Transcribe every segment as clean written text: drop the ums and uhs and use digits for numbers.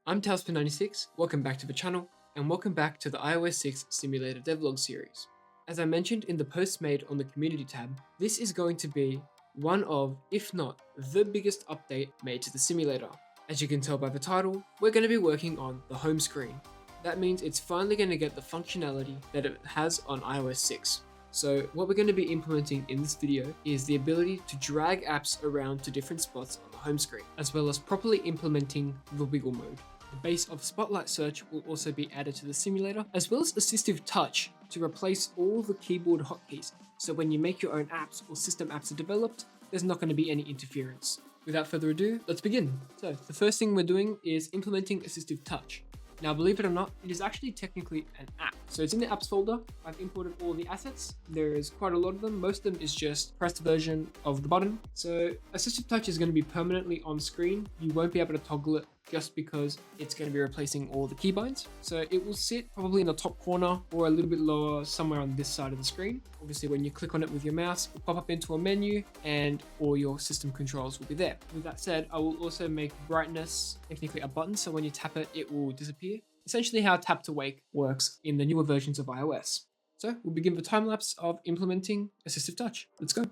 I'm Tailspin96, welcome back to the channel, and welcome back to the iOS 6 Simulator Devlog series. As I mentioned in the post made on the community tab, this is going to be one of, if not the biggest update made to the simulator. As you can tell by the title, we're going to be working on the home screen. That means it's finally going to get the functionality that it has on iOS 6. So what we're going to be implementing in this video is the ability to drag apps around to different spots on the home screen, as well as properly implementing the wiggle mode. The base of Spotlight Search will also be added to the simulator, as well as Assistive Touch to replace all the keyboard hotkeys, so when you make your own apps or system apps are developed, there's not going to be any interference. Without further ado, let's begin. So the first thing we're doing is implementing Assistive Touch. Now, believe it or not, it is actually technically an app. So it's in the apps folder. I've imported all the assets. There's quite a lot of them. Most of them is just pressed version of the button. So Assistive Touch is going to be permanently on screen. You won't be able to toggle it just because it's going to be replacing all the keybinds. So it will sit probably in the top corner or a little bit lower somewhere on this side of the screen. Obviously, when you click on it with your mouse, it'll pop up into a menu and all your system controls will be there. With that said, I will also make brightness technically a button. So when you tap it, it will disappear. Essentially how tap to wake works in the newer versions of iOS. So we'll begin the time lapse of implementing Assistive Touch. Let's go.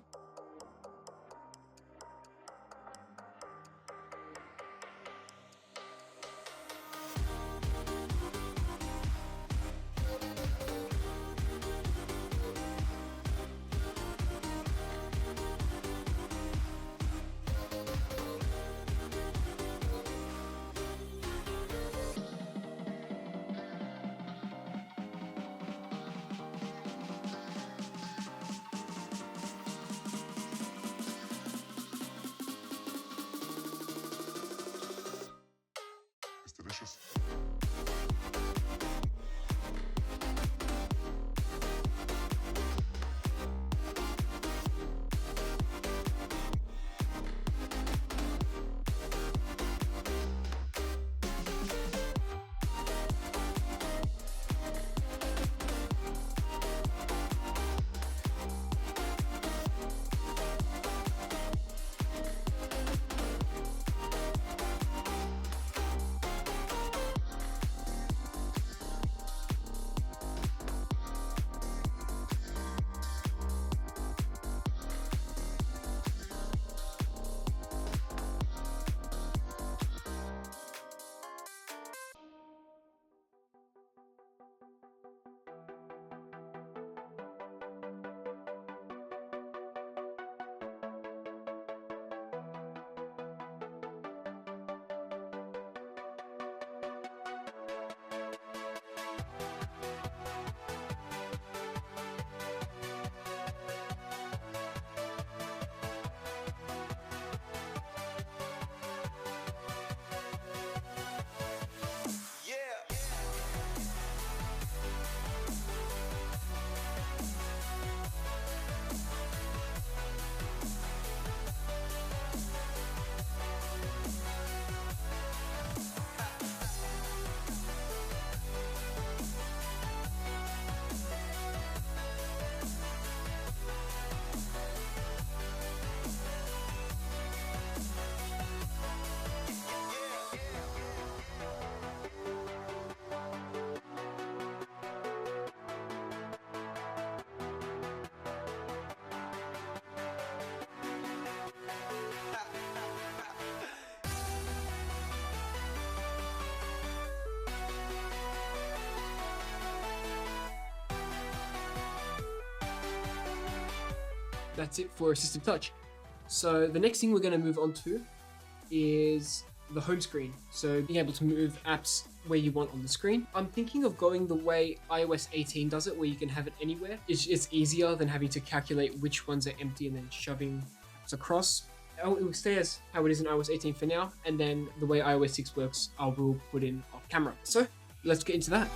Delicious. That's it for Assistive Touch. So the next thing we're going to move on to is the home screen. So being able to move apps where you want on the screen. I'm thinking of going the way iOS 18 does it, where you can have it anywhere. It's easier than having to calculate which ones are empty and then shoving apps across. It will stay as how it is in iOS 18 for now, and then the way iOS 6 works, I will put in off camera. So let's get into that.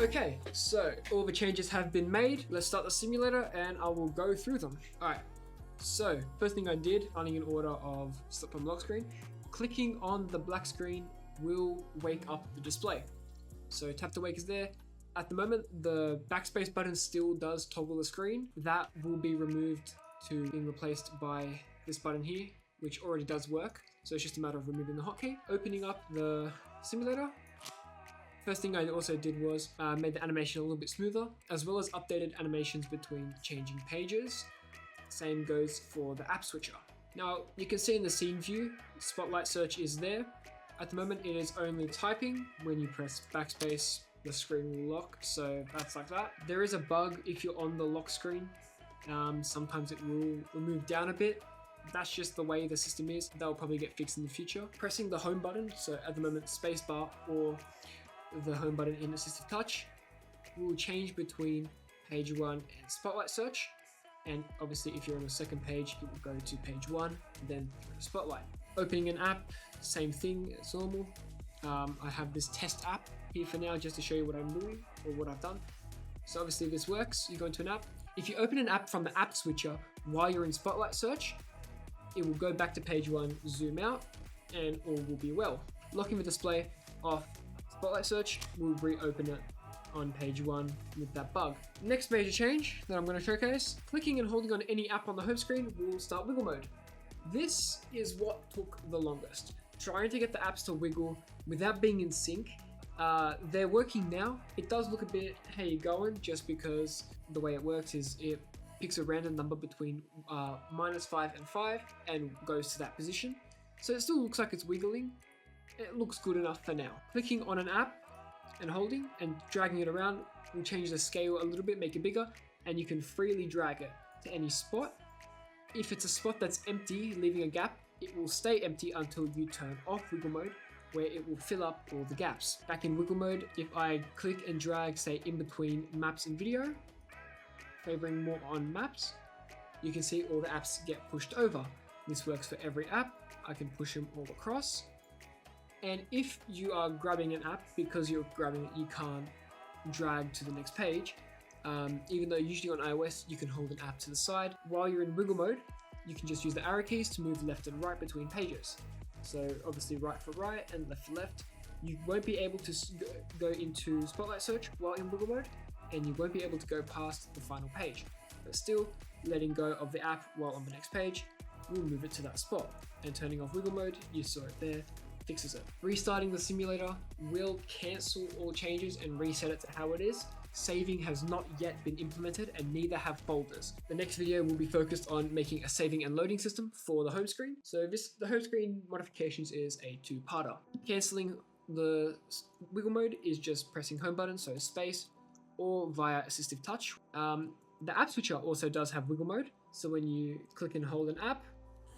Okay, so all the changes have been made. Let's start the simulator and I will go through them. All right, so first thing I did, running in order of start from lock screen, clicking on the black screen will wake up the display. So tap to wake is there. At the moment, the backspace button still does toggle the screen. That will be removed to being replaced by this button here, which already does work. So it's just a matter of removing the hotkey. Opening up the simulator. First thing I also did was made the animation a little bit smoother, as well as updated animations between changing pages. Same goes for the app switcher. Now you can see in the scene view, spotlight search is there. At the moment it is only typing. When you press backspace, the screen will lock, so that's like that. There is a bug if you're on the lock screen. Sometimes it will move down a bit. That's just the way the system is. That will probably get fixed in the future. Pressing the home button, so at the moment spacebar or the home button in Assistive Touch, will change between page 1 and spotlight search. And obviously if you're on the second page, it will go to page 1, then spotlight. Opening an app, same thing as normal. I have this test app here for now just to show you what I'm doing or what I've done. So obviously this works. You go into an app. If you open an app from the app switcher while you're in spotlight search, it will go back to page 1, zoom out, and all will be well. Locking the display off spotlight search will reopen it on page 1 with that bug. Next major change that I'm going to showcase, clicking and holding on any app on the home screen will start wiggle mode. This is what took the longest. Trying to get the apps to wiggle without being in sync. They're working now. It does look a bit, hey, you going, just because the way it works is it picks a random number between -5 and 5 and goes to that position. So it still looks like it's wiggling. It looks good enough for now. Clicking on an app and holding and dragging it around will change the scale a little bit, make it bigger, and you can freely drag it to any spot. If it's a spot that's empty, leaving a gap, it will stay empty until you turn off wiggle mode, where it will fill up all the gaps. Back in wiggle mode, if I click and drag, say, in between maps and video, favoring more on maps, you can see all the apps get pushed over. This works for every app. I can push them all across. And if you are grabbing an app, because you're grabbing it, you can't drag to the next page. Even though usually on iOS, you can hold an app to the side. While you're in wiggle mode, you can just use the arrow keys to move left and right between pages. So obviously right for right and left for left. You won't be able to go into spotlight search while in wiggle mode, and you won't be able to go past the final page. But still, letting go of the app while on the next page will move it to that spot. And turning off wiggle mode, you saw it there, fixes it. Restarting the simulator will cancel all changes and reset it to how it is. Saving has not yet been implemented, and neither have folders. The next video will be focused on making a saving and loading system for the home screen. So the home screen modifications is a two-parter. Cancelling the wiggle mode is just pressing home button, so space, or via Assistive Touch. The app switcher also does have wiggle mode, so when you click and hold an app,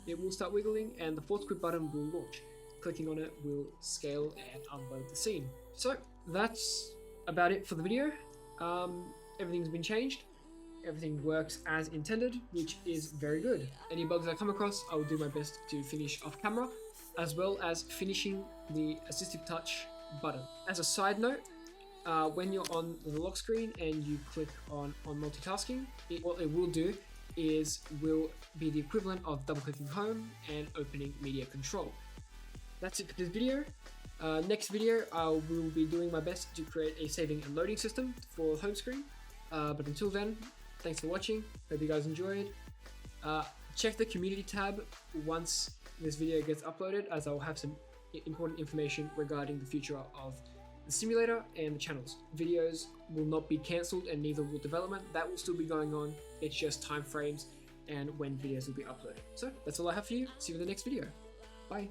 it will start wiggling and the force quit button will launch. Clicking on it will scale and unload the scene. So that's about it for the video. Everything's been changed. Everything works as intended, which is very good. Any bugs I come across, I will do my best to finish off camera, as well as finishing the Assistive Touch button. As a side note, when you're on the lock screen and you click on multitasking, what it will do is will be the equivalent of double clicking home and opening media control. That's it for this video. Next video, I will be doing my best to create a saving and loading system for home screen. But until then, thanks for watching. Hope you guys enjoyed. Check the community tab once this video gets uploaded, as I will have some important information regarding the future of the simulator and the channels. Videos will not be cancelled, and neither will development. That will still be going on. It's just time frames and when videos will be uploaded. So that's all I have for you. See you in the next video. Bye.